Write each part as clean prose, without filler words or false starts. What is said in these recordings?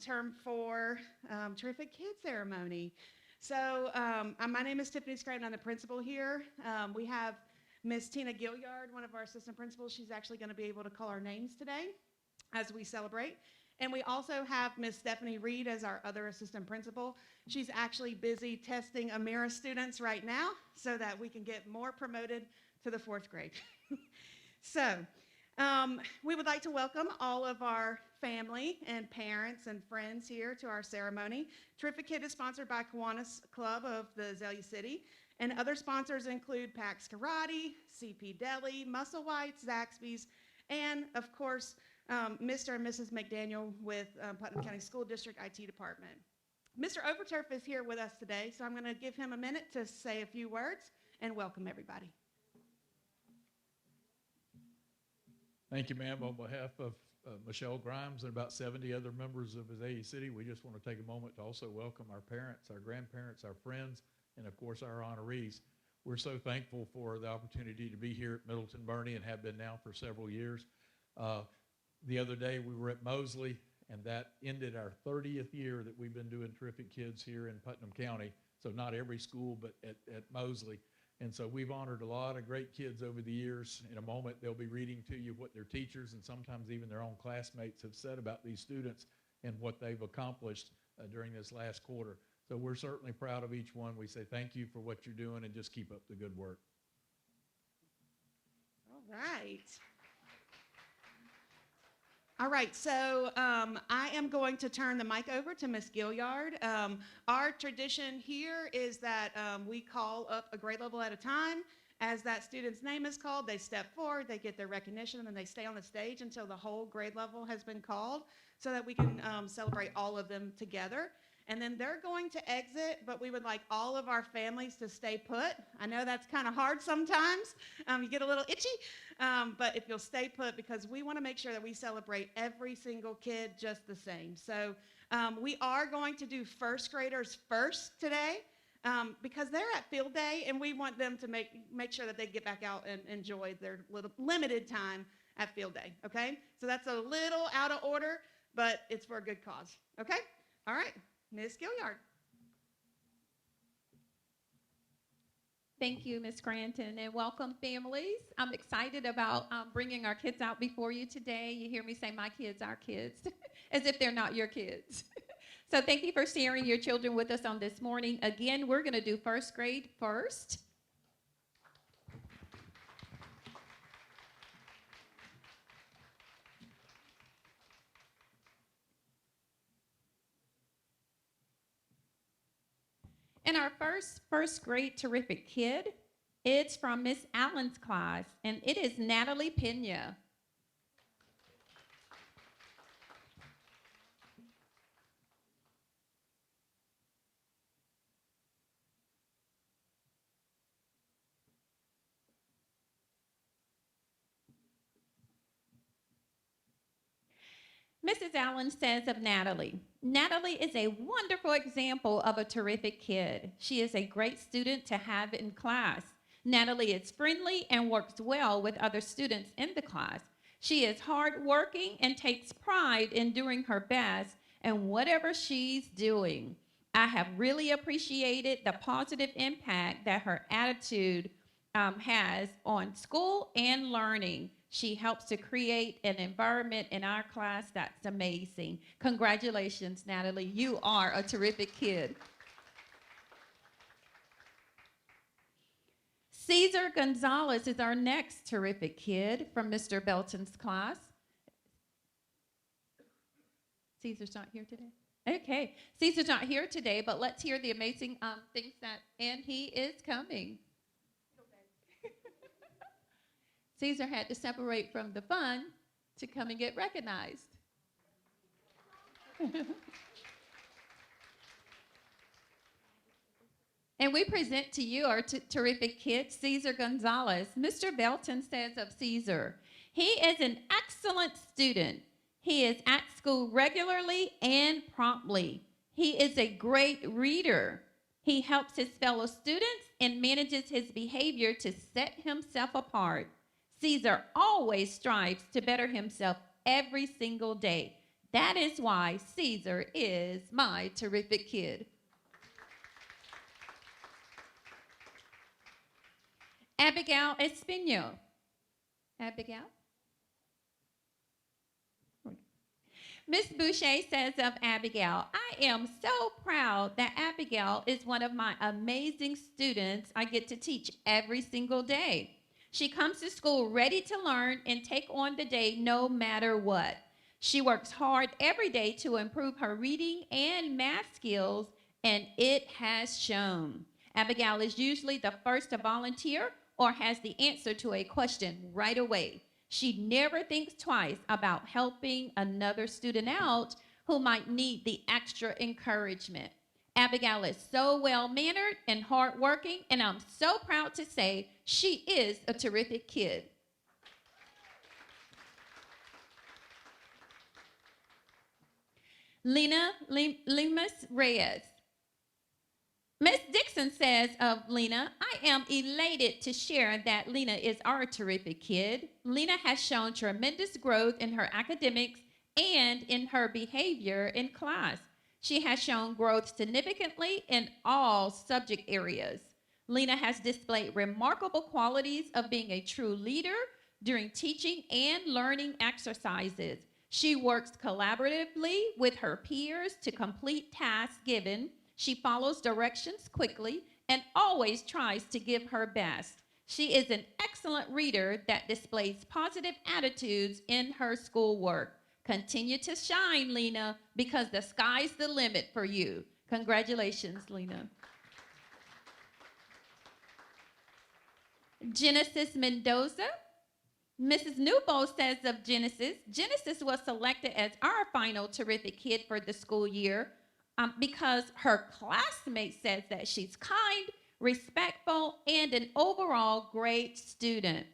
Term 4 Terrific Kid Ceremony. So my name is Tiffany Scranton. I'm the principal here. We have Miss Tina Gilliard, one of our assistant principals. She's actually going to be able to call our names today as we celebrate. And we also have Miss Stephanie Reed as our other assistant principal. She's actually busy testing Amira students right now so that we can get more promoted to the 4th grade. So we would like to welcome all of our family and parents and friends here to our ceremony. Terrific Kid is sponsored by Kiwanis Club of the Azalea City, and other sponsors include Pax Karate, CP Deli, Muscle Whites, Zaxby's, and of course, Mr. and Mrs. McDaniel with Putnam County School District IT Department. Mr. Overturf is here with us today, so I'm going to give him a minute to say a few words and welcome everybody. Thank you, ma'am. On behalf of Michelle Grimes and about 70 other members of Azalea City, we just want to take a moment to also welcome our parents, our grandparents, our friends, and of course our honorees. We're so thankful for the opportunity to be here at Middleton-Burney and have been now for several years. The other day we were at Mosley, and that ended our 30th year that we've been doing Terrific Kids here in Putnam County. So not every school, but at Mosley. And so we've honored a lot of great kids over the years. In a moment, they'll be reading to you what their teachers and sometimes even their own classmates have said about these students and what they've accomplished during this last quarter. So we're certainly proud of each one. We say thank you for what you're doing and just keep up the good work. All right. All right, so I am going to turn the mic over to Miss Gilliard. Our tradition here is that we call up a grade level at a time. As that student's name is called, they step forward, they get their recognition, and then they stay on the stage until the whole grade level has been called so that we can celebrate all of them together. And then they're going to exit, but we would like all of our families to stay put. I know that's kind of hard sometimes. You get a little itchy, but if you'll stay put, because we want to make sure that we celebrate every single kid just the same. So we are going to do first graders first today because they're at field day, and we want them to make sure that they get back out and enjoy their little limited time at field day, okay? So that's a little out of order, but it's for a good cause, okay? All right. Ms. Gilliard. Thank you, Ms. Scranton, and welcome, families. I'm excited about bringing our kids out before you today. You hear me say my kids, our kids, as if they're not your kids. So thank you for sharing your children with us on this morning. Again, we're going to do first grade first. And our first grade Terrific Kid, it's from Miss Allen's class, and it is Natalie Pena. Mrs. Allen says of Natalie, Natalie is a wonderful example of a terrific kid. She is a great student to have in class. Natalie is friendly and works well with other students in the class. She is hardworking and takes pride in doing her best in whatever she's doing. I have really appreciated the positive impact that her attitude has on school and learning. She helps to create an environment in our class that's amazing. Congratulations, Natalie. You are a terrific kid. Caesar Gonzalez is our next terrific kid from Mr. Belton's class. Caesar's not here today? Okay. Caesar's not here today, but let's hear the amazing things that, and he is coming. Caesar had to separate from the fun to come and get recognized. And we present to you our terrific kid, Caesar Gonzalez. Mr. Belton says of Caesar, he is an excellent student. He is at school regularly and promptly. He is a great reader. He helps his fellow students and manages his behavior to set himself apart. Caesar always strives to better himself every single day. That is why Caesar is my terrific kid. Abigail Espino. Abigail? Miss Boucher says of Abigail, I am so proud that Abigail is one of my amazing students I get to teach every single day. She comes to school ready to learn and take on the day no matter what. She works hard every day to improve her reading and math skills, and it has shown. Abigail is usually the first to volunteer or has the answer to a question right away. She never thinks twice about helping another student out who might need the extra encouragement. Abigail is so well-mannered and hardworking, and I'm so proud to say she is a terrific kid. Lena Lemus Reyes. Miss Dixon says of Lena, I am elated to share that Lena is our terrific kid. Lena has shown tremendous growth in her academics and in her behavior in class. She has shown growth significantly in all subject areas. Lena has displayed remarkable qualities of being a true leader during teaching and learning exercises. She works collaboratively with her peers to complete tasks given. She follows directions quickly and always tries to give her best. She is an excellent reader that displays positive attitudes in her schoolwork. Continue to shine, Lena, because the sky's the limit for you. Congratulations, Lena. Genesis Mendoza. Mrs. Newbold says of Genesis was selected as our final terrific kid for the school year because her classmate says that she's kind, respectful, and an overall great student.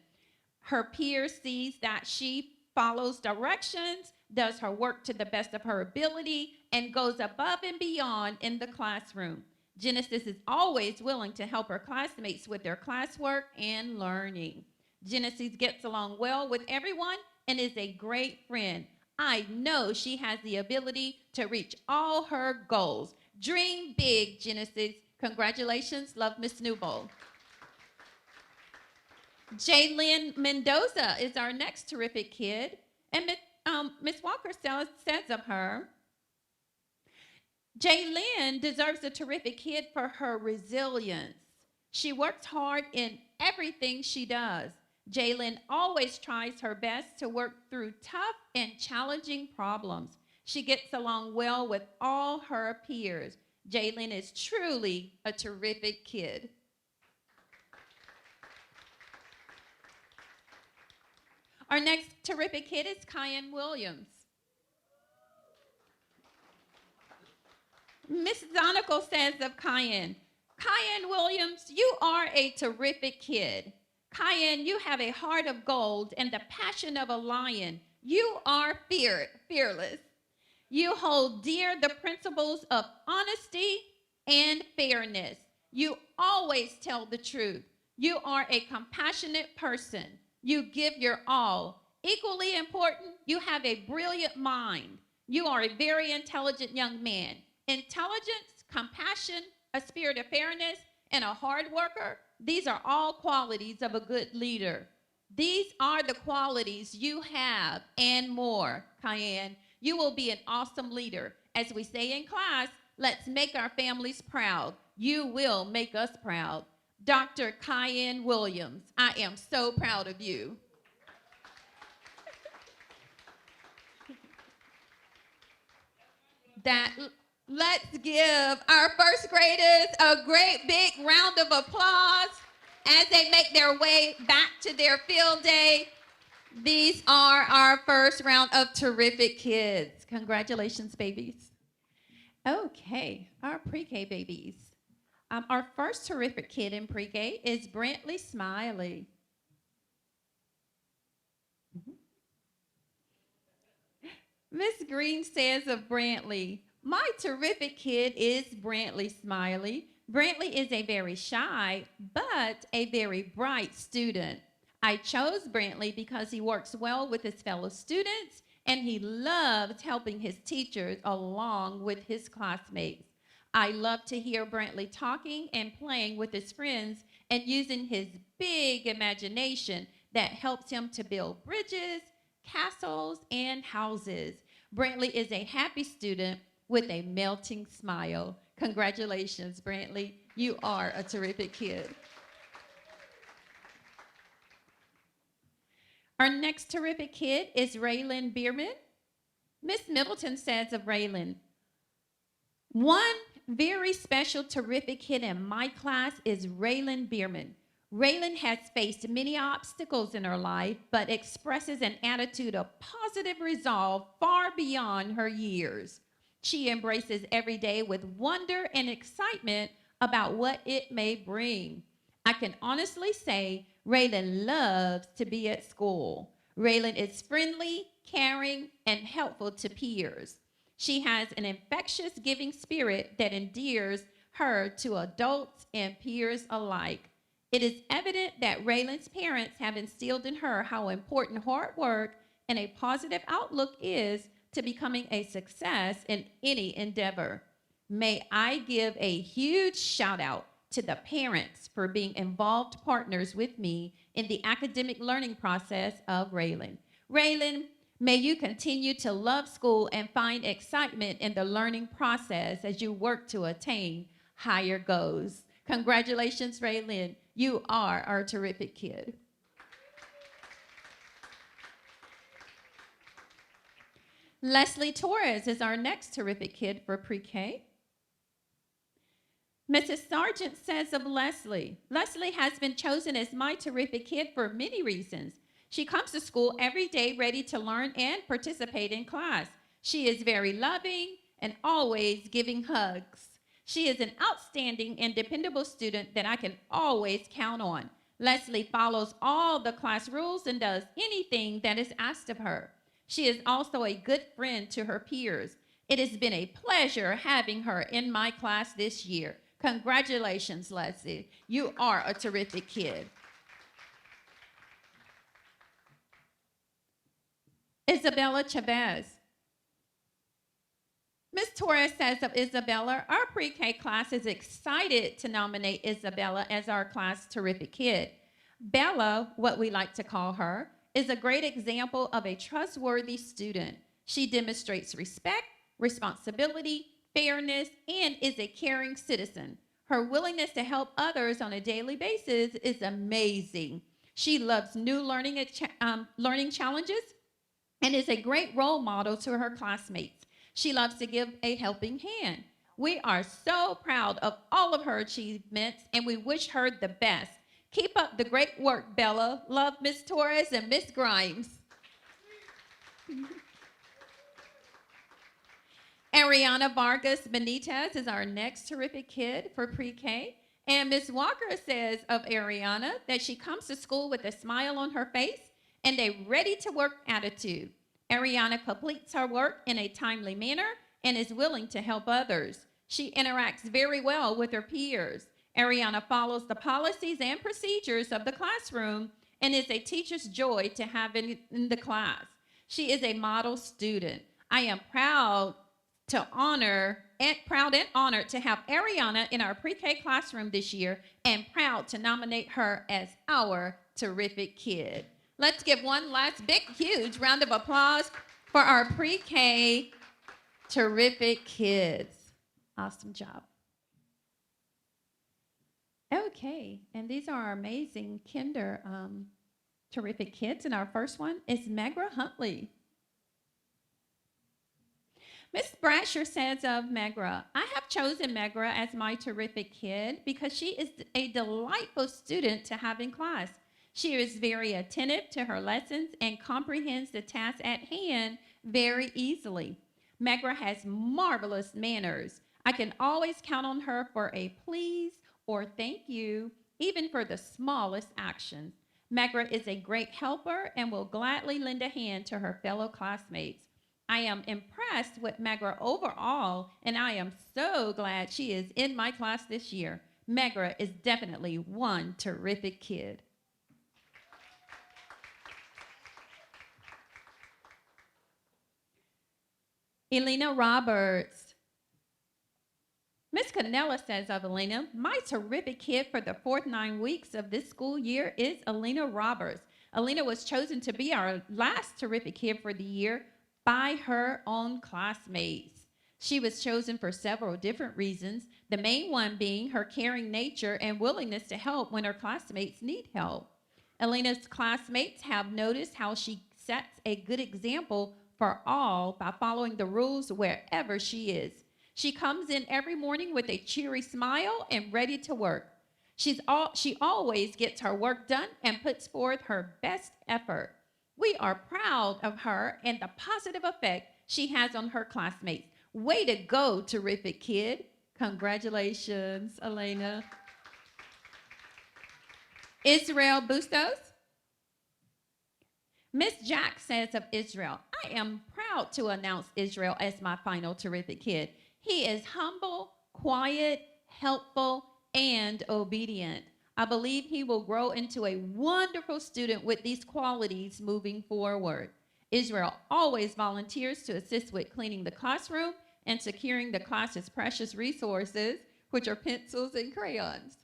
Her peers sees that she follows directions, does her work to the best of her ability, and goes above and beyond in the classroom. Genesis is always willing to help her classmates with their classwork and learning. Genesis gets along well with everyone and is a great friend. I know she has the ability to reach all her goals. Dream big, Genesis. Congratulations. Love, Miss Newbold. Jaylyn Mendoza is our next terrific kid. And Miss Walker says of her, Jaylyn deserves a terrific kid for her resilience. She works hard in everything she does. Jaylyn always tries her best to work through tough and challenging problems. She gets along well with all her peers. Jaylyn is truly a terrific kid. Our next terrific kid is Kyan Williams. Miss Donicle says of Kyan Williams, you are a terrific kid. Kyan, you have a heart of gold and the passion of a lion. You are fearless. You hold dear the principles of honesty and fairness. You always tell the truth. You are a compassionate person. You give your all. Equally important, you have a brilliant mind. You are a very intelligent young man. Intelligence, compassion, a spirit of fairness, and a hard worker, these are all qualities of a good leader. These are the qualities you have and more, Kyan. You will be an awesome leader. As we say in class, let's make our families proud. You will make us proud. Dr. Kyan Williams, I am so proud of you. Let's give our first graders a great big round of applause as they make their way back to their field day. These are our first round of terrific kids. Congratulations, babies. Okay, our pre-K babies. Our first terrific kid in pre-K is Brantley Smiley. Miss Green says of Brantley, my terrific kid is Brantley Smiley. Brantley is a very shy, but a very bright student. I chose Brantley because he works well with his fellow students and he loves helping his teachers along with his classmates. I love to hear Brantley talking and playing with his friends and using his big imagination that helps him to build bridges, castles, and houses. Brantley is a happy student with a melting smile. Congratulations, Brantley. You are a terrific kid. Our next terrific kid is Raylan Bierman. Miss Middleton says of Raylan, one very special, terrific kid in my class is Raylan Bierman. Raylan has faced many obstacles in her life, but expresses an attitude of positive resolve far beyond her years. She embraces every day with wonder and excitement about what it may bring. I can honestly say Raylan loves to be at school. Raylan is friendly, caring, and helpful to peers. She has an infectious giving spirit that endears her to adults and peers alike. It is evident that Raylan's parents have instilled in her how important hard work and a positive outlook is to becoming a success in any endeavor. May I give a huge shout out to the parents for being involved partners with me in the academic learning process of Raylan. Raylan, may you continue to love school and find excitement in the learning process as you work to attain higher goals. Congratulations, Raylan. You are our terrific kid. Leslie Torres is our next terrific kid for pre-K. Mrs. Sargent says of Leslie, Leslie has been chosen as my terrific kid for many reasons. She comes to school every day ready to learn and participate in class. She is very loving and always giving hugs. She is an outstanding and dependable student that I can always count on. Leslie follows all the class rules and does anything that is asked of her. She is also a good friend to her peers. It has been a pleasure having her in my class this year. Congratulations, Leslie. You are a terrific kid. Isabella Chavez. Ms. Torres says of Isabella, our pre-K class is excited to nominate Isabella as our class terrific kid. Bella, what we like to call her, is a great example of a trustworthy student. She demonstrates respect, responsibility, fairness, and is a caring citizen. Her willingness to help others on a daily basis is amazing. She loves new learning challenges and is a great role model to her classmates. She loves to give a helping hand. We are so proud of all of her achievements, and we wish her the best. Keep up the great work, Bella. Love, Miss Torres and Miss Grimes. Ariana Vargas Benitez is our next terrific kid for pre-K. And Ms. Walker says of Ariana that she comes to school with a smile on her face and a ready-to-work attitude. Ariana completes her work in a timely manner and is willing to help others. She interacts very well with her peers. Ariana follows the policies and procedures of the classroom and is a teacher's joy to have in the class. She is a model student. I am proud and honored to have Ariana in our pre-K classroom this year and proud to nominate her as our terrific kid. Let's give one last big, huge round of applause for our pre-K terrific kids. Awesome job. Okay, and these are our amazing kinder terrific kids. And our first one is Megra Huntley. Miss Brasher says of Megra, I have chosen Megra as my terrific kid because she is a delightful student to have in class. She is very attentive to her lessons and comprehends the task at hand very easily. Megra has marvelous manners. I can always count on her for a please or thank you, even for the smallest actions. Megra is a great helper and will gladly lend a hand to her fellow classmates. I am impressed with Megra overall, and I am so glad she is in my class this year. Megra is definitely one terrific kid. Elena Roberts. Miss Canella says of Elena, my terrific kid for the fourth 9 weeks of this school year is Elena Roberts. Elena was chosen to be our last terrific kid for the year by her own classmates. She was chosen for several different reasons, the main one being her caring nature and willingness to help when her classmates need help. Elena's classmates have noticed how she sets a good example for all by following the rules wherever she is. She comes in every morning with a cheery smile and ready to work. She always gets her work done and puts forth her best effort. We are proud of her and the positive effect she has on her classmates. Way to go, terrific kid. Congratulations, Elena. Israel Bustos. Miss Jack says of Israel, I am proud to announce Israel as my final terrific kid. He is humble, quiet, helpful, and obedient. I believe he will grow into a wonderful student with these qualities moving forward. Israel always volunteers to assist with cleaning the classroom and securing the class's precious resources, which are pencils and crayons.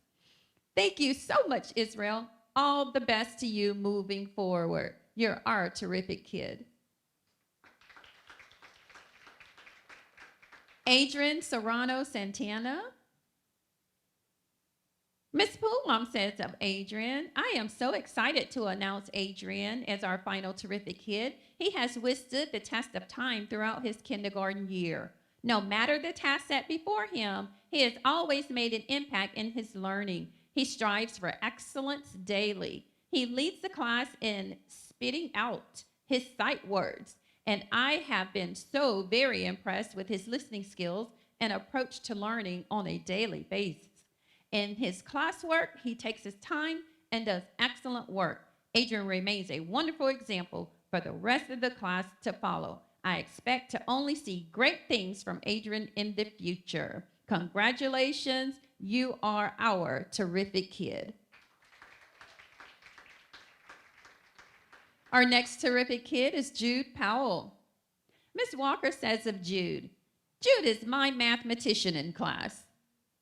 Thank you so much, Israel. All the best to you moving forward. You're our terrific kid. Adrian Serrano Santana. Miss Poolum says of Adrian, I am so excited to announce Adrian as our final terrific kid. He has withstood the test of time throughout his kindergarten year. No matter the task set before him, he has always made an impact in his learning. He strives for excellence daily. He leads the class in spitting out his sight words, and I have been so very impressed with his listening skills and approach to learning on a daily basis. In his classwork, he takes his time and does excellent work. Adrian remains a wonderful example for the rest of the class to follow. I expect to only see great things from Adrian in the future. Congratulations, you are our terrific kid. Our next terrific kid is Jude Powell. Miss Walker says of Jude, Jude is my mathematician in class.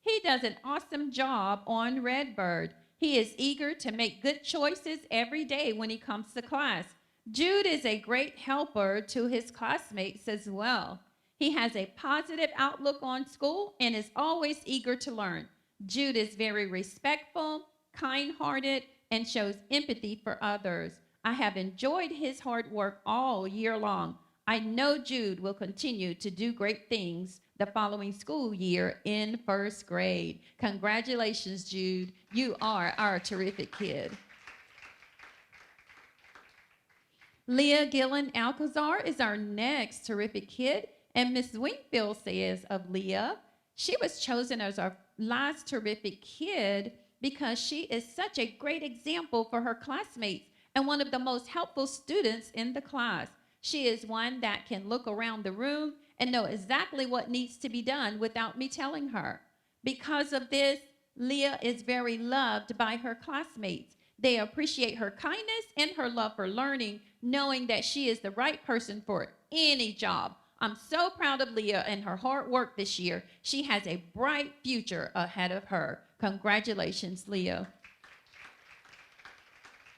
He does an awesome job on Redbird. He is eager to make good choices every day when he comes to class. Jude is a great helper to his classmates as well. He has a positive outlook on school and is always eager to learn. Jude is very respectful, kind-hearted, and shows empathy for others. I have enjoyed his hard work all year long. I know Jude will continue to do great things the following school year in first grade. Congratulations, Jude. You are our terrific kid. Leah Gillen Alcazar is our next terrific kid, and Miss Wingfield says of Leah, she was chosen as our last terrific kid because she is such a great example for her classmates and one of the most helpful students in the class. She is one that can look around the room and know exactly what needs to be done without me telling her. Because of this, Leah is very loved by her classmates. They appreciate her kindness and her love for learning, knowing that she is the right person for any job. I'm so proud of Leah and her hard work this year. She has a bright future ahead of her. Congratulations, Leah.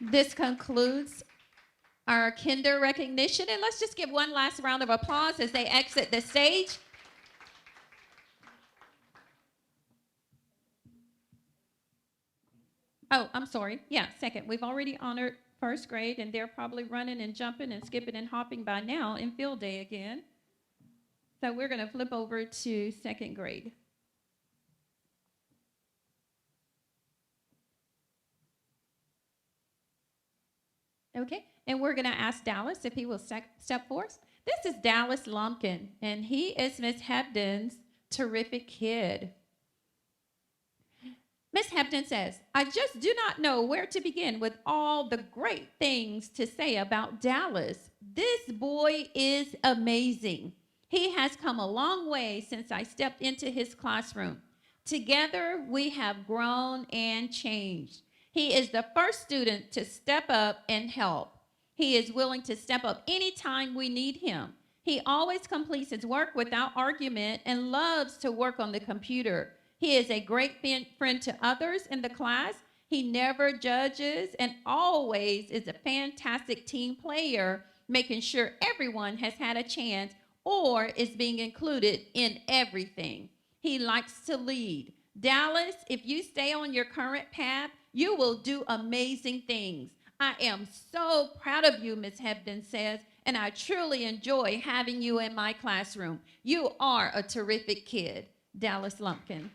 This concludes our kinder recognition, and let's just give one last round of applause as they exit the stage. Oh, I'm sorry. Yeah, second. We've already honored first grade, and they're probably running and jumping and skipping and hopping by now in field day again. So we're going to flip over to second grade. Okay, and we're going to ask Dallas if he will step forth. This is Dallas Lumpkin, and he is Miss Hebden's terrific kid. Miss Hebden says, I just do not know where to begin with all the great things to say about Dallas. This boy is amazing. He has come a long way since I stepped into his classroom. Together, we have grown and changed. He is the first student to step up and help. He is willing to step up anytime we need him. He always completes his work without argument and loves to work on the computer. He is a great friend to others in the class. He never judges and always is a fantastic team player, making sure everyone has had a chance or is being included in everything. He likes to lead. Dallas, if you stay on your current path, you will do amazing things. I am so proud of you, Ms. Hebden says, and I truly enjoy having you in my classroom. You are a terrific kid. Dallas Lumpkin.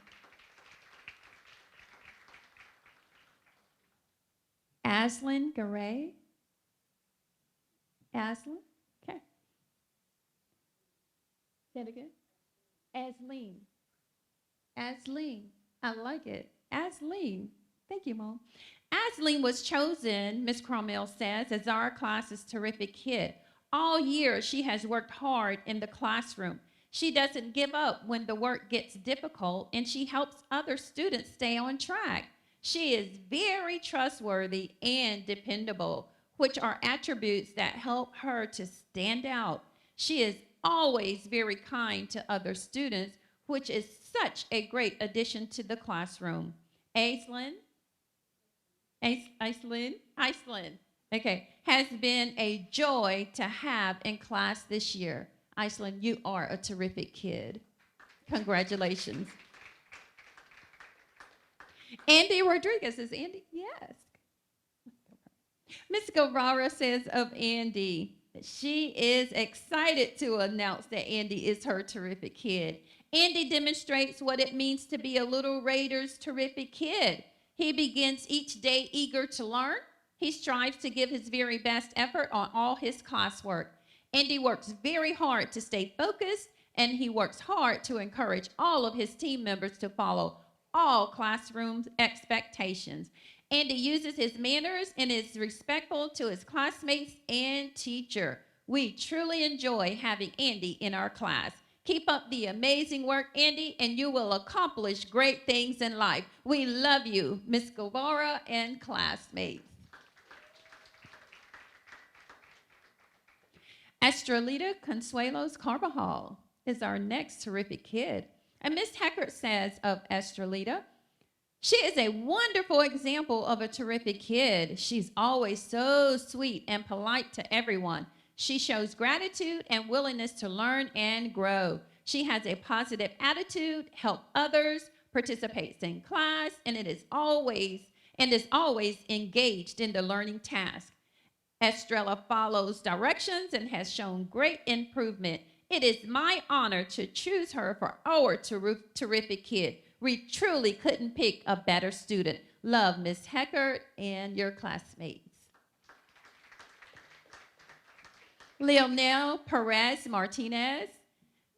Ashlyn Garay. Ashlyn? Okay. Say it again. Asleen. Asleen. I like it. Asleen. Thank you, Mom. Asleen was chosen, Ms. Cromwell says, as our class's terrific kid. All year, she has worked hard in the classroom. She doesn't give up when the work gets difficult, and she helps other students stay on track. She is very trustworthy and dependable, which are attributes that help her to stand out. She is always very kind to other students, which is such a great addition to the classroom. Aislinn, okay, has been a joy to have in class this year. Aislinn, you are a terrific kid. Congratulations. Andy Rodriguez, is Andy? Yes. Ms. Guevara says of Andy, she is excited to announce that Andy is her terrific kid. Andy demonstrates what it means to be a Little Raiders terrific kid. He begins each day eager to learn. He strives to give his very best effort on all his classwork. Andy works very hard to stay focused, and he works hard to encourage all of his team members to follow all classroom expectations. Andy uses his manners and is respectful to his classmates and teacher. We truly enjoy having Andy in our class. Keep up the amazing work, Andy, and you will accomplish great things in life. We love you, Ms. Guevara and classmates. Estrelita Consuelos Carvajal is our next terrific kid. And Ms. Heckert says of Estrelita, she is a wonderful example of a terrific kid. She's always so sweet and polite to everyone. She shows gratitude and willingness to learn and grow. She has a positive attitude, helps others, participates in class, and is always engaged in the learning task. Estrella follows directions and has shown great improvement. It is my honor to choose her for our terrific kid. We truly couldn't pick a better student. Love, Ms. Heckert and your classmates. Leonel Perez Martinez.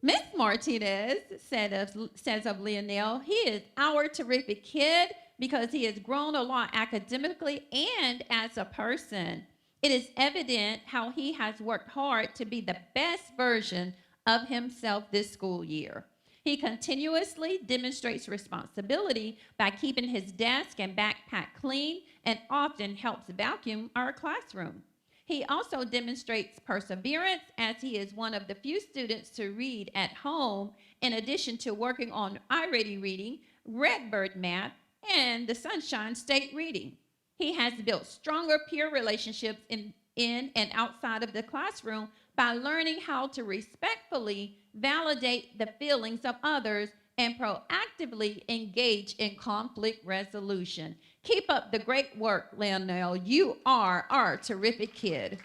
Ms. Martinez says of Leonel, he is our terrific kid because he has grown a lot academically and as a person. It is evident how he has worked hard to be the best version of himself this school year. He continuously demonstrates responsibility by keeping his desk and backpack clean and often helps vacuum our classroom. He also demonstrates perseverance as he is one of the few students to read at home in addition to working on iReady Reading, Redbird Math, and the Sunshine State Reading. He has built stronger peer relationships in and outside of the classroom by learning how to respectfully validate the feelings of others and proactively engage in conflict resolution. Keep up the great work, Leonel. You are our terrific kid.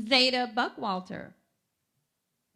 Zeta Buckwalter.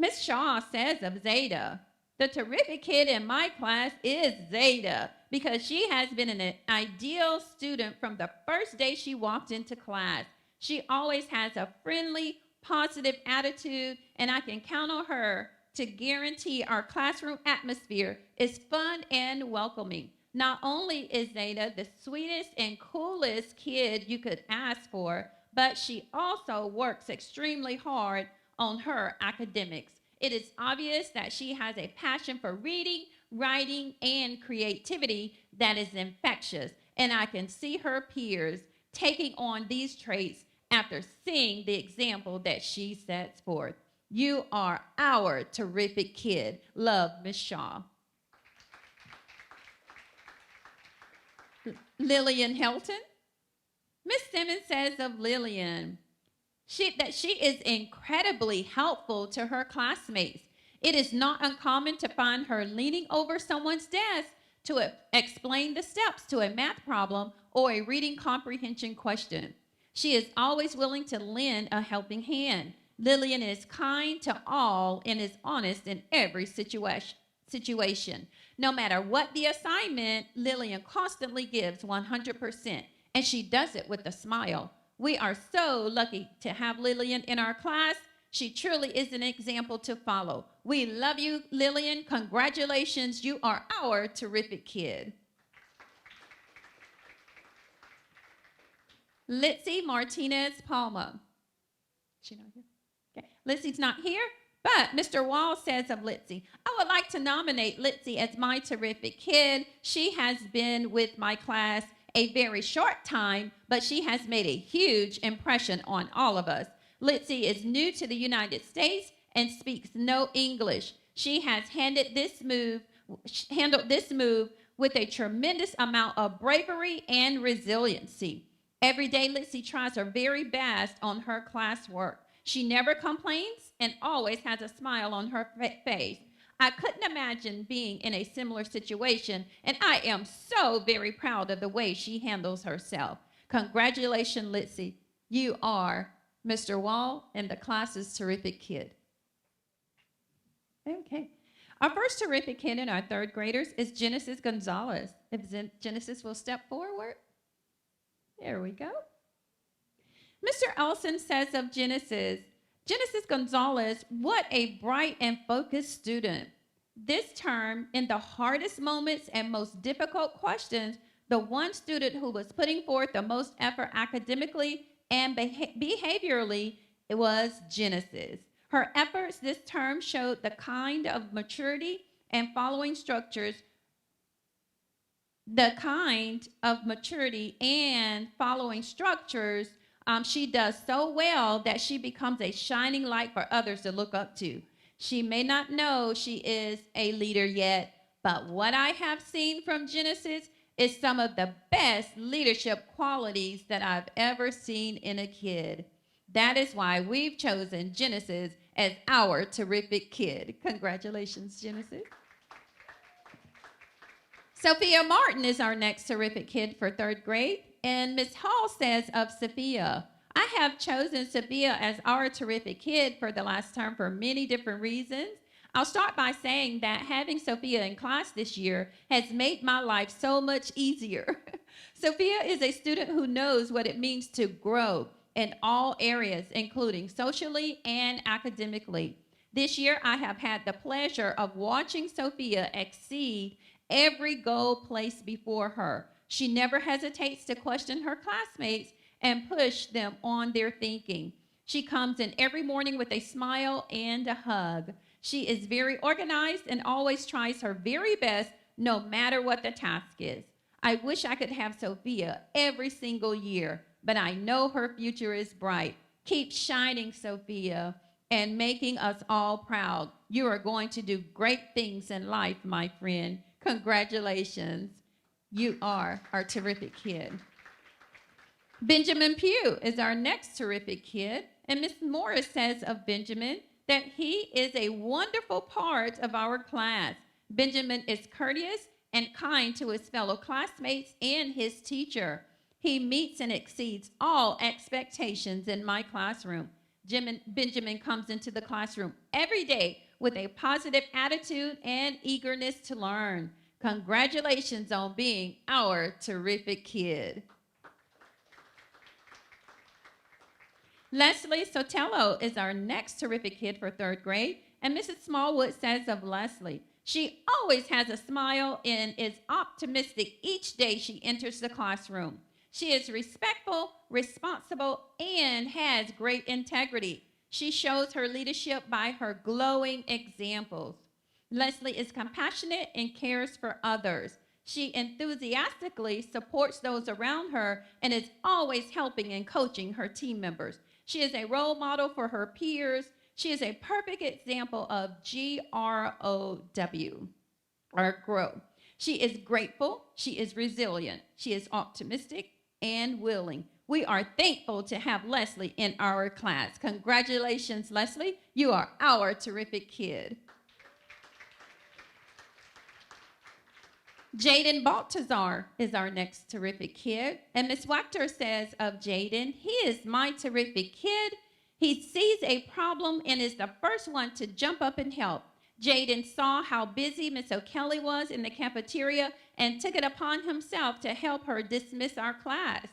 Ms. Shaw says of Zeta, the terrific kid in my class is Zeta because she has been an ideal student from the first day she walked into class. She always has a friendly, positive attitude, and I can count on her to guarantee our classroom atmosphere is fun and welcoming. Not only is Zeta the sweetest and coolest kid you could ask for, but she also works extremely hard on her academics. It is obvious that she has a passion for reading, writing, and creativity that is infectious, and I can see her peers taking on these traits after seeing the example that she sets forth. You are our terrific kid. Love, Miss Shaw. Lillian Helton. Miss Simmons says of Lillian that she is incredibly helpful to her classmates. It is not uncommon to find her leaning over someone's desk to explain the steps to a math problem or a reading comprehension question. She is always willing to lend a helping hand. Lillian is kind to all and is honest in every situation. No matter what the assignment, Lillian constantly gives 100%, and she does it with a smile. We are so lucky to have Lillian in our class. She truly is an example to follow. We love you, Lillian. Congratulations. You are our terrific kid. Litzy Martinez Palma. Is she not here? Okay. Litzy's not here, but Mr. Wall says of Litzy, I would like to nominate Litzy as my terrific kid. She has been with my class a very short time, but she has made a huge impression on all of us. Litzy is new to the United States and speaks no English. She has handled this move with a tremendous amount of bravery and resiliency. Every day, Litzy tries her very best on her classwork. She never complains and always has a smile on her face. I couldn't imagine being in a similar situation, and I am so very proud of the way she handles herself. Congratulations, Litzy. You are Mr. Wall and the class's terrific kid. Okay. Our first terrific kid in our third graders is Genesis Gonzalez. If Genesis will step forward. There we go. Mr. Elson says of Genesis Gonzalez, what a bright and focused student. This term, in the hardest moments and most difficult questions, the one student who was putting forth the most effort academically and behaviorally was Genesis. Her efforts this term showed the kind of maturity and following structures she does so well that she becomes a shining light for others to look up to. She may not know she is a leader yet, but what I have seen from Genesis is some of the best leadership qualities that I've ever seen in a kid. That is why we've chosen Genesis as our terrific kid. Congratulations, Genesis. Sophia Martin is our next terrific kid for third grade. And Ms. Hall says of Sophia, I have chosen Sophia as our terrific kid for the last term for many different reasons. I'll start by saying that having Sophia in class this year has made my life so much easier. Sophia is a student who knows what it means to grow in all areas, including socially and academically. This year, I have had the pleasure of watching Sophia exceed every goal placed before her. She never hesitates to question her classmates and push them on their thinking. She comes in every morning with a smile and a hug. She is very organized and always tries her very best no matter what the task is. I wish I could have Sophia every single year, but I know her future is bright. Keep shining, Sophia, and making us all proud. You are going to do great things in life, my friend. Congratulations. You are our terrific kid. Benjamin Pugh is our next terrific kid, and Ms. Morris says of Benjamin that he is a wonderful part of our class. Benjamin is courteous and kind to his fellow classmates and his teacher. He meets and exceeds all expectations in my classroom. Benjamin comes into the classroom every day with a positive attitude and eagerness to learn. Congratulations on being our terrific kid. Leslie Sotelo is our next terrific kid for third grade, and Mrs. Smallwood says of Leslie, she always has a smile and is optimistic each day she enters the classroom. She is respectful, responsible, and has great integrity. She shows her leadership by her glowing examples. Leslie is compassionate and cares for others. She enthusiastically supports those around her and is always helping and coaching her team members. She is a role model for her peers. She is a perfect example of GROW, or grow. She is grateful. She is resilient. She is optimistic and willing. We are thankful to have Leslie in our class. Congratulations, Leslie. You are our terrific kid. Jaden Baltazar is our next terrific kid. And Ms. Wachter says of Jaden, he is my terrific kid. He sees a problem and is the first one to jump up and help. Jaden saw how busy Ms. O'Kelly was in the cafeteria and took it upon himself to help her dismiss our class.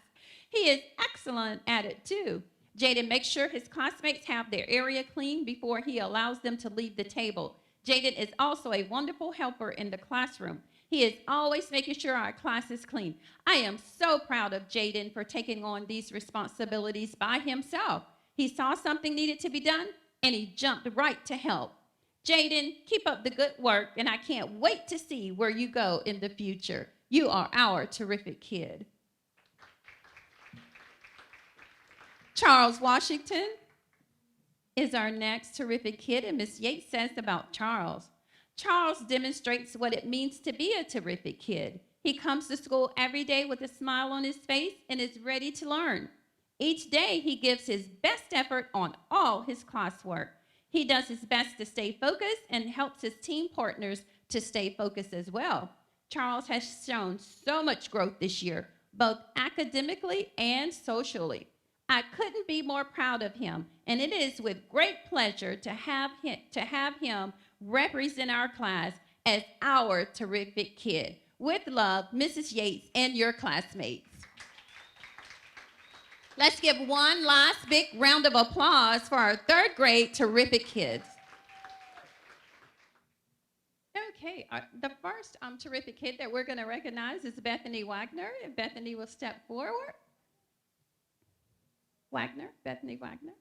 He is excellent at it too. Jaden makes sure his classmates have their area clean before he allows them to leave the table. Jaden is also a wonderful helper in the classroom. He is always making sure our class is clean. I am so proud of Jaden for taking on these responsibilities by himself. He saw something needed to be done, and he jumped right to help. Jaden, keep up the good work, and I can't wait to see where you go in the future. You are our terrific kid. Charles Washington is our next terrific kid, and Ms. Yates says about Charles. Charles demonstrates what it means to be a terrific kid. He comes to school every day with a smile on his face and is ready to learn. Each day, he gives his best effort on all his classwork. He does his best to stay focused and helps his team partners to stay focused as well. Charles has shown so much growth this year, both academically and socially. I couldn't be more proud of him, and it is with great pleasure to have him represent our class as our terrific kid. With love, Mrs. Yates and your classmates. Let's give one last big round of applause for our third grade terrific kids. Okay, the first terrific kid that we're going to recognize is Bethany Wagner. If Bethany will step forward. Bethany Wagner.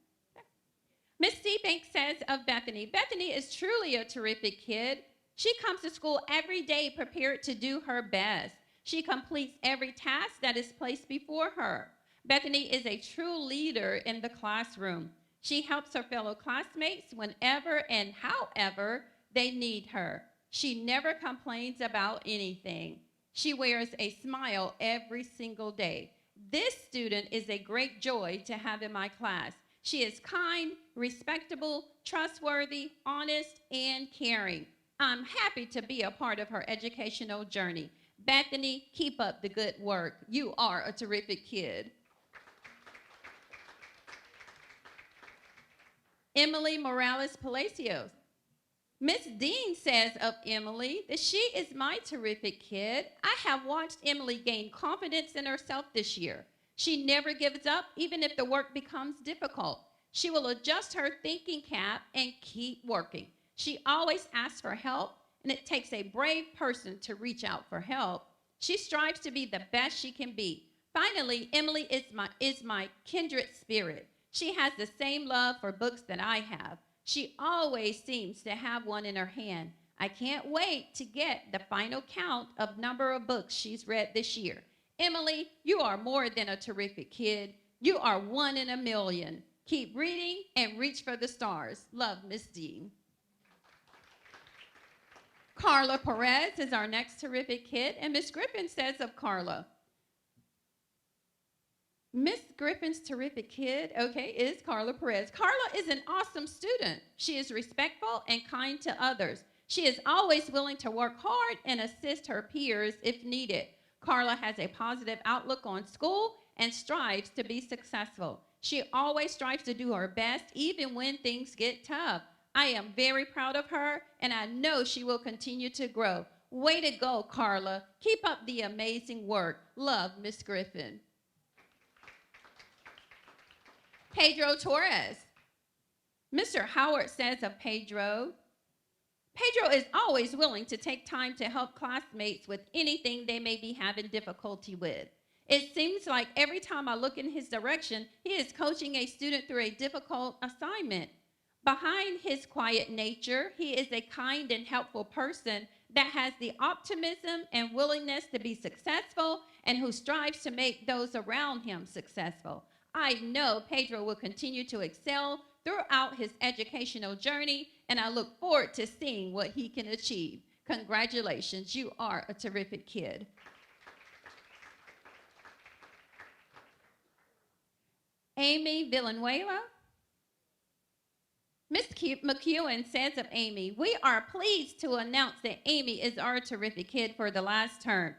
Miss Seabanks says of Bethany, Bethany is truly a terrific kid. She comes to school every day prepared to do her best. She completes every task that is placed before her. Bethany is a true leader in the classroom. She helps her fellow classmates whenever and however they need her. She never complains about anything. She wears a smile every single day. This student is a great joy to have in my class. She is kind, respectable, trustworthy, honest, and caring. I'm happy to be a part of her educational journey. Bethany, keep up the good work. You are a terrific kid. Emily Morales Palacios. Miss Dean says of Emily that she is my terrific kid. I have watched Emily gain confidence in herself this year. She never gives up, even if the work becomes difficult. She will adjust her thinking cap and keep working. She always asks for help, and it takes a brave person to reach out for help. She strives to be the best she can be. Finally, Emily is my kindred spirit. She has the same love for books that I have. She always seems to have one in her hand. I can't wait to get the final count of number of books she's read this year. Emily, you are more than a terrific kid. You are one in a million. Keep reading and reach for the stars. Love, Miss Dean. Carla Perez is our next terrific kid, and Miss Griffin says of Carla, Miss Griffin's terrific kid, is Carla Perez. Carla is an awesome student. She is respectful and kind to others. She is always willing to work hard and assist her peers if needed. Carla has a positive outlook on school and strives to be successful. She always strives to do her best even when things get tough. I am very proud of her, and I know she will continue to grow. Way to go, Carla. Keep up the amazing work. Love, Miss Griffin. Pedro Torres. Mr. Howard says of Pedro is always willing to take time to help classmates with anything they may be having difficulty with. It seems like every time I look in his direction, he is coaching a student through a difficult assignment. Behind his quiet nature, he is a kind and helpful person that has the optimism and willingness to be successful and who strives to make those around him successful. I know Pedro will continue to excel throughout his educational journey, and I look forward to seeing what he can achieve. Congratulations, you are a terrific kid. Amy Villanueva. Ms. McEwen says of Amy, we are pleased to announce that Amy is our terrific kid for the last term.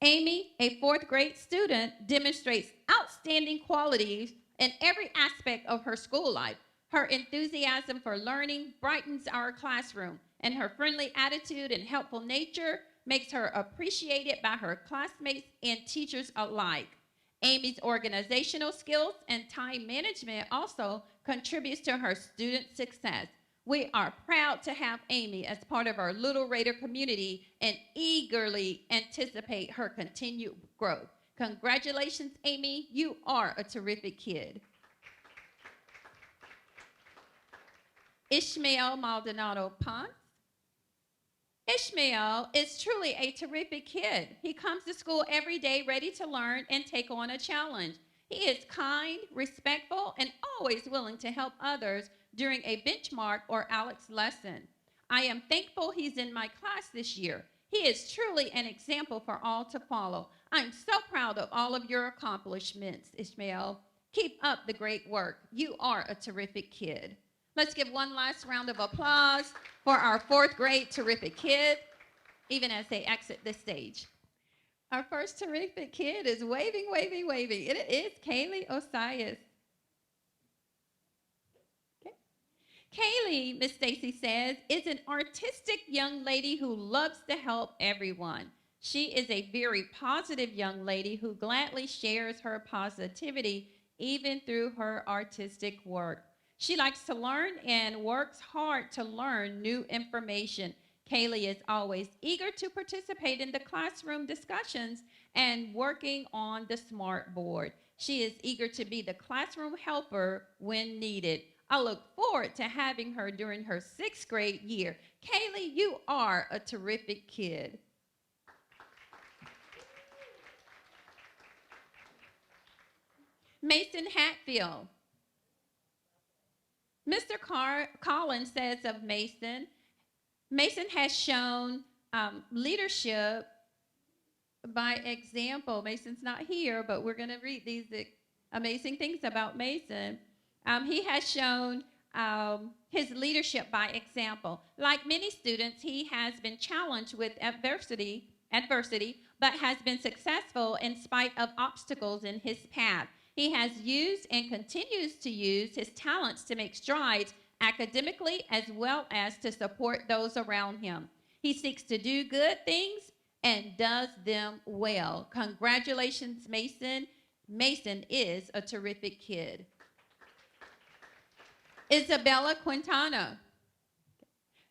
Amy, a fourth grade student, demonstrates outstanding qualities in every aspect of her school life. Her enthusiasm for learning brightens our classroom, and her friendly attitude and helpful nature makes her appreciated by her classmates and teachers alike. Amy's organizational skills and time management also contributes to her student success. We are proud to have Amy as part of our Little Raider community and eagerly anticipate her continued growth. Congratulations, Amy. You are a terrific kid. Ishmael Maldonado Ponce. Ishmael is truly a terrific kid. He comes to school every day ready to learn and take on a challenge. He is kind, respectful, and always willing to help others during a benchmark or ALEKS lesson. I am thankful he's in my class this year. He is truly an example for all to follow. I'm so proud of all of your accomplishments, Ishmael. Keep up the great work. You are a terrific kid. Let's give one last round of applause for our fourth grade terrific kid, even as they exit the stage. Our first terrific kid is waving, waving, waving. It is Kaylee Osias. Okay. Kaylee, Miss Stacy says, is an artistic young lady who loves to help everyone. She is a very positive young lady who gladly shares her positivity even through her artistic work. She likes to learn and works hard to learn new information. Kaylee is always eager to participate in the classroom discussions and working on the smart board. She is eager to be the classroom helper when needed. I look forward to having her during her 6th grade year. Kaylee, you are a terrific kid. Mason Hatfield. Mr. Collins says of Mason, Mason has shown leadership by example. Mason's not here, but we're going to read these amazing things about Mason. He has shown his leadership by example. Like many students, he has been challenged with adversity, but has been successful in spite of obstacles in his path. He has used and continues to use his talents to make strides academically as well as to support those around him. He seeks to do good things and does them well. Congratulations, Mason. Mason is a terrific kid. Isabella Quintana.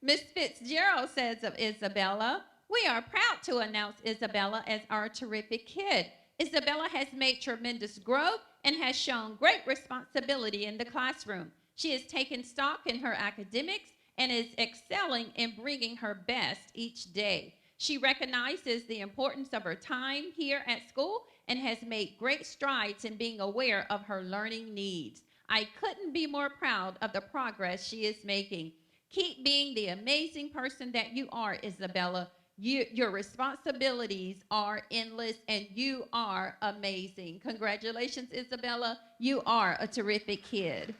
Miss Fitzgerald says of Isabella, we are proud to announce Isabella as our terrific kid. Isabella has made tremendous growth and has shown great responsibility in the classroom. She has taken stock in her academics and is excelling in bringing her best each day. She recognizes the importance of her time here at school and has made great strides in being aware of her learning needs. I couldn't be more proud of the progress she is making. Keep being the amazing person that you are, Isabella. Your responsibilities are endless, and you are amazing. Congratulations, Isabella. You are a terrific kid.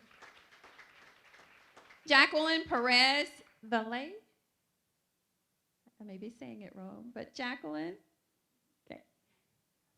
Jacqueline Perez Valle. I may be saying it wrong, but Jacqueline. Okay.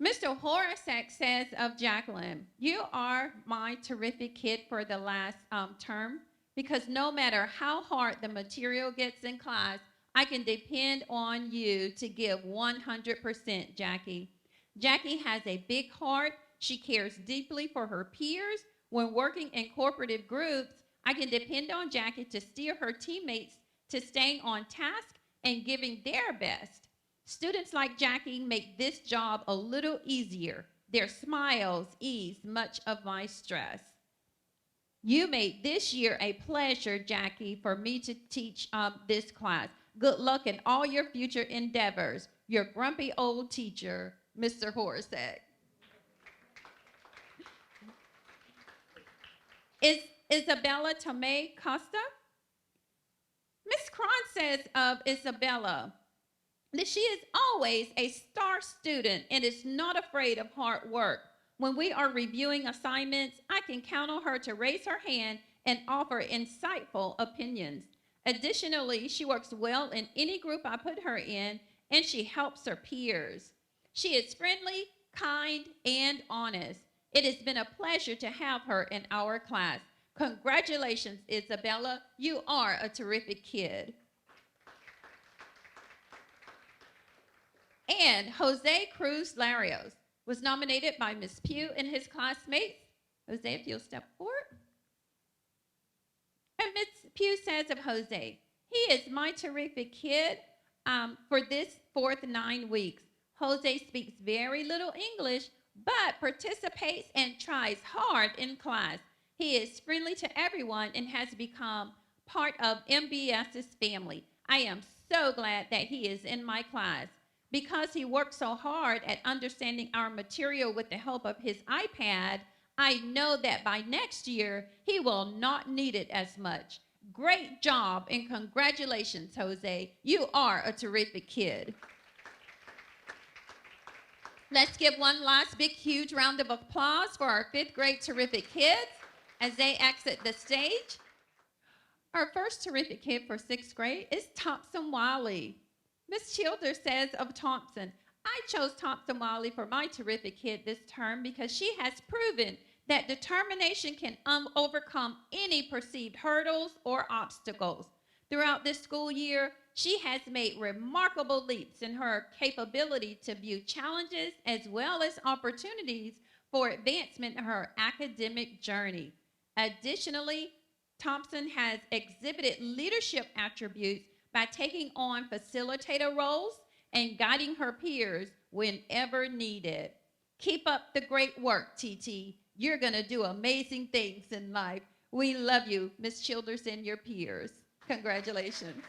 Mr. Horacek says of Jacqueline, you are my terrific kid for the last term, because no matter how hard the material gets in class, I can depend on you to give 100%, Jackie. Jackie has a big heart. She cares deeply for her peers. When working in cooperative groups, I can depend on Jackie to steer her teammates to staying on task and giving their best. Students like Jackie make this job a little easier. Their smiles ease much of my stress. You made this year a pleasure, Jackie, for me to teach this class. Good luck in all your future endeavors. Your grumpy old teacher, Mr. Horacek. Is Isabella Tomei Costa? Miss Cron says of Isabella that she is always a star student and is not afraid of hard work. When we are reviewing assignments, I can count on her to raise her hand and offer insightful opinions. Additionally, she works well in any group I put her in, and she helps her peers. She is friendly, kind, and honest. It has been a pleasure to have her in our class. Congratulations, Isabella. You are a terrific kid. And Jose Cruz Larios was nominated by Ms. Pugh and his classmates. Jose, if you'll step forward. And Ms. Pugh says of Jose, he is my terrific kid for this fourth 9 weeks. Jose speaks very little English, but participates and tries hard in class. He is friendly to everyone and has become part of MBS's family. I am so glad that he is in my class. Because he worked so hard at understanding our material with the help of his iPad, I know that by next year, he will not need it as much. Great job and congratulations, Jose. You are a terrific kid. Let's give one last big, huge round of applause for our 5th grade terrific kids as they exit the stage. Our first terrific kid for 6th grade is Thompson Wiley. Ms. Childers says of Thompson, I chose Thompson Wiley for my terrific kid this term because she has proven that determination can overcome any perceived hurdles or obstacles. Throughout this school year, she has made remarkable leaps in her capability to view challenges as well as opportunities for advancement in her academic journey. Additionally, Thompson has exhibited leadership attributes by taking on facilitator roles and guiding her peers whenever needed. Keep up the great work, TT. You're going to do amazing things in life. We love you, Ms. Childers and your peers. Congratulations.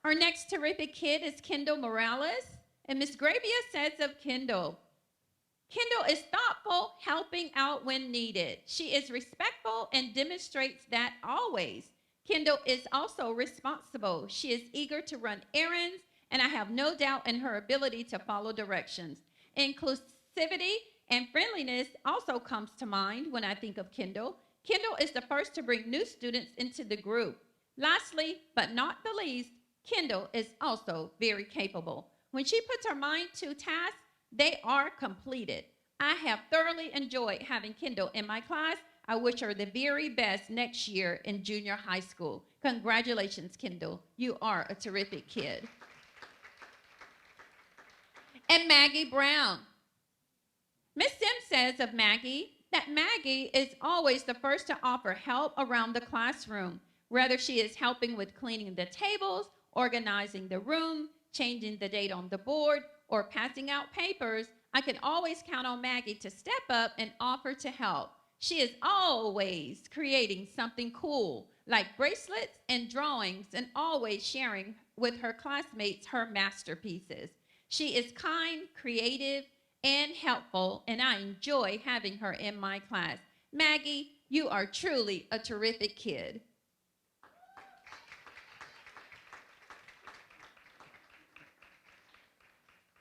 Our next terrific kid is Kendall Morales, and Ms. Gravia says of Kendall, Kendall is thoughtful, helping out when needed. She is respectful and demonstrates that always. Kendall is also responsible. She is eager to run errands, and I have no doubt in her ability to follow directions. Inclusivity and friendliness also comes to mind when I think of Kendall. Kendall is the first to bring new students into the group. Lastly, but not the least, Kendall is also very capable. When she puts her mind to tasks, they are completed. I have thoroughly enjoyed having Kendall in my class. I wish her the very best next year in junior high school. Congratulations, Kendall. You are a terrific kid. And Maggie Brown. Miss Sims says of Maggie that Maggie is always the first to offer help around the classroom, whether she is helping with cleaning the tables, organizing the room, changing the date on the board, or passing out papers. I can always count on Maggie to step up and offer to help. She is always creating something cool, like bracelets and drawings, and always sharing with her classmates her masterpieces. She is kind, creative, and helpful, and I enjoy having her in my class. Maggie, you are truly a terrific kid.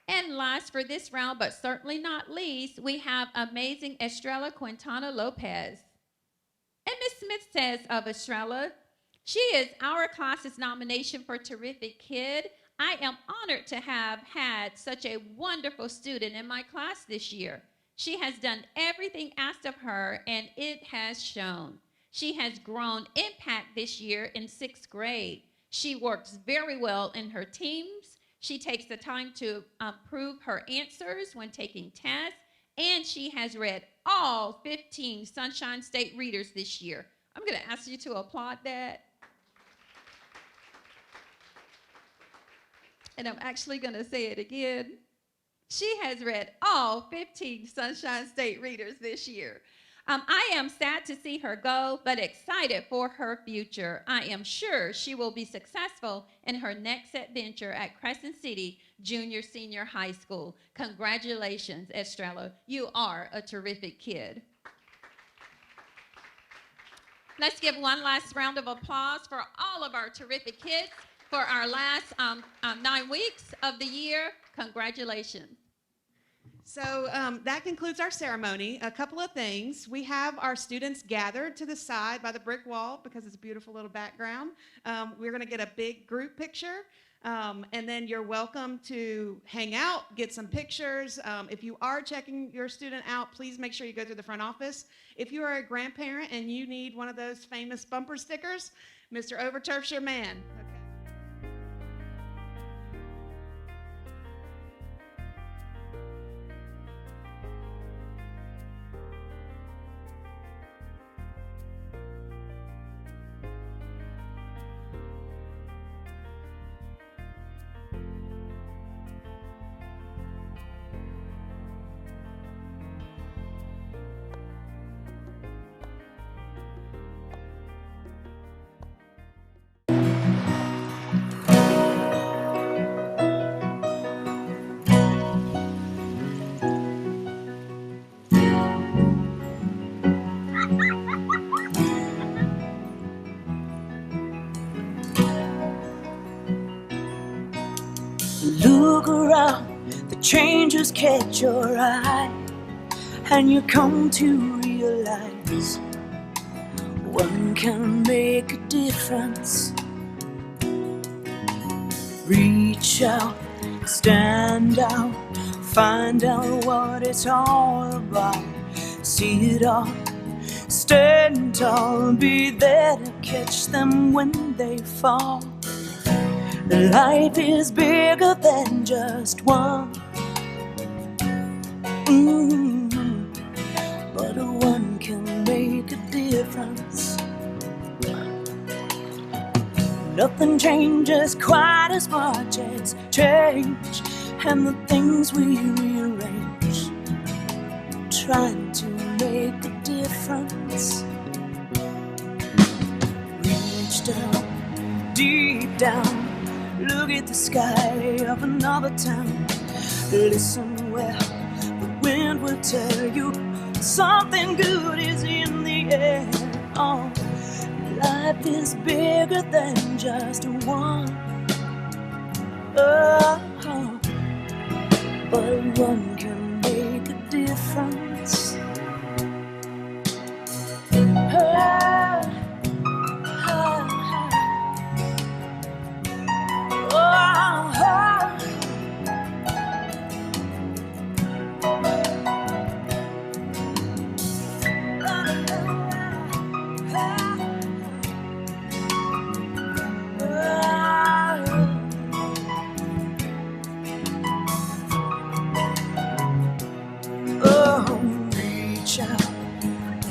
And last for this round, but certainly not least, we have amazing Estrella Quintana Lopez. And Ms. Smith says of Estrella, she is our class's nomination for Terrific Kid. I am honored to have had such a wonderful student in my class this year. She has done everything asked of her, and it has shown. She has grown impact this year in 6th grade. She works very well in her teams. She takes the time to prove her answers when taking tests, and she has read all 15 Sunshine State readers this year. I'm going to ask you to applaud that. And I'm actually going to say it again. She has read all 15 Sunshine State readers this year. I am sad to see her go, but excited for her future. I am sure she will be successful in her next adventure at Crescent City Senior High School. Congratulations, Estrella. You are a terrific kid. Let's give one last round of applause for all of our terrific kids for our last 9 weeks of the year. Congratulations. So that concludes our ceremony. A couple of things. We have our students gathered to the side by the brick wall because it's a beautiful little background. We're going to get a big group picture. And then you're welcome to hang out, get some pictures. If you are checking your student out, please make sure you go through the front office. If you are a grandparent and you need one of those famous bumper stickers, Mr. Overturf's your man. Okay. Look around, the changes catch your eye, and you come to realize one can make a difference. Reach out, stand out, find out what it's all about. See it all, stand tall, be there to catch them when they fall. Life is bigger than just one, but one can make a difference. Nothing changes quite as much as change, and the things we rearrange, trying to make a difference. Reach down, deep down, look at the sky of another town. Listen well, the wind will tell you something good is in the air. Oh, life is bigger than just one. Oh, but one can make a difference.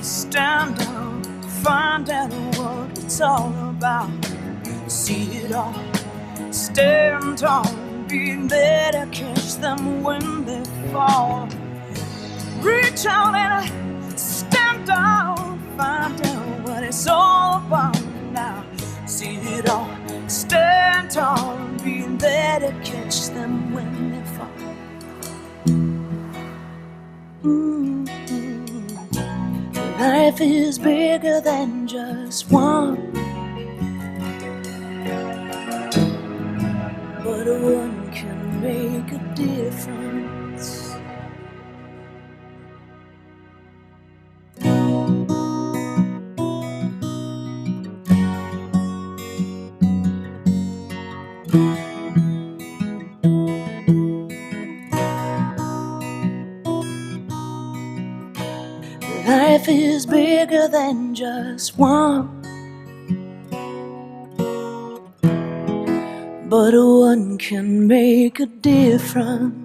Stand up, find out what it's all about. See it all, stand tall, be there to catch them when they fall. Reach out and stand down, find out what it's all about now. See it all, stand tall, be there to catch them when they fall. Life is bigger than just one, but one can make a difference. Life is bigger than just one, but one can make a difference.